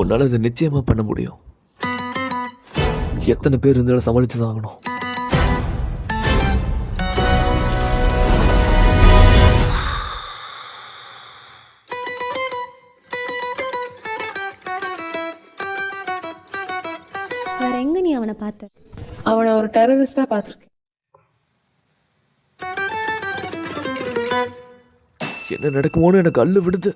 உன்னால அதை நிச்சயமா பண்ண முடியும். எத்தனை பேர் இருந்தாலும் சமாளிச்சுதான் ஆகணும். வேற எங்க நீ அவனை பார்த்த? அவனை ஒரு டெரரிஸ்டா பார்த்திருக்கேன். என்ன நடக்குமோன்னு எனக்கு அல்லு விடுது.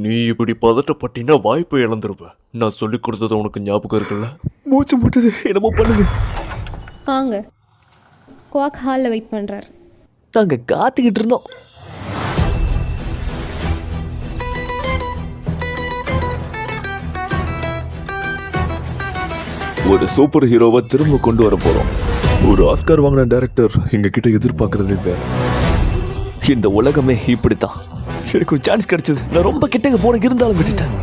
நீ இப்படி பதட்டப்பட்டினா வாய்ப்பை இழந்துருவ. நான் சொல்லி கொடுத்தது உனக்கு ஞாபகம் இருக்குல்ல? மூச்சு முட்டுது, என்னமோ பண்ணுது. வாங்க, குவாக் ஹாலில் வெயிட் பண்ணுறாரு. நாங்க காத்துக்கிட்டு இருந்தோம். ஒரு சூப்பர் ஹீரோவை திரும்ப கொண்டு வர போறோம். ஒரு ஆஸ்கார் வாங்கின டைரக்டர் எங்க கிட்ட எதிர்பார்க்கறது வேற. இந்த உலகமே இப்படித்தான். எனக்கு ஒரு சான்ஸ் கிடைச்சது, நான் ரொம்ப கிட்டங்க போன இருந்தாலும் விட்டுட்டேன்.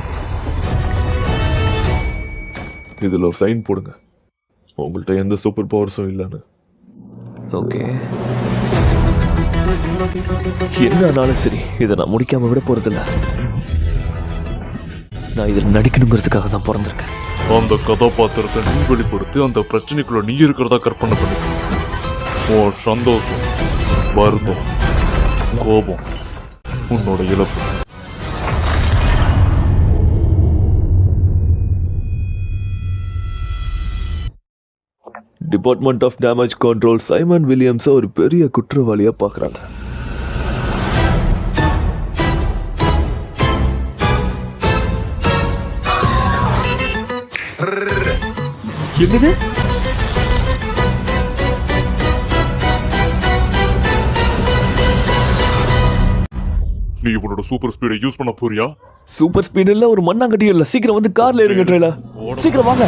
இதுல ஒரு சைன் போடுங்க, உங்கள்கிட்ட எந்த சூப்பர் பவர்ஸும் இல்லைன்னு. ஓகே, என்ன ஆனாலும் சரி, இதை நான் முடிக்காம விட போறதில்ல. நான் இதில் நடிக்கணுங்கிறதுக்காக தான் பிறந்திருக்கேன். அந்த கதாபாத்திரத்தை நீ வெளிப்படுத்தி அந்த பிரச்சனைக்குள்ள நீ இருக்கிறதா கற்பனை பண்ணிக்க. உன் சந்தோஷம், வருத்தம், கோபம், உன்னோட இழப்பு. Department of damage control Simon வில்லியம்ஸை ஒரு பெரிய குற்றவாளியா பார்க்குறாங்க. என்னது? நீ உன்னோட சூப்பர் ஸ்பீடை யூஸ் பண்ண போறியா? சூப்பர் ஸ்பீடு இல்ல, ஒரு மண்ணாங்கட்டி இல்ல. சீக்கிரம் வந்து கார்ல இருங்க. ட்ரெயிலர் சீக்கிரம் வாங்க.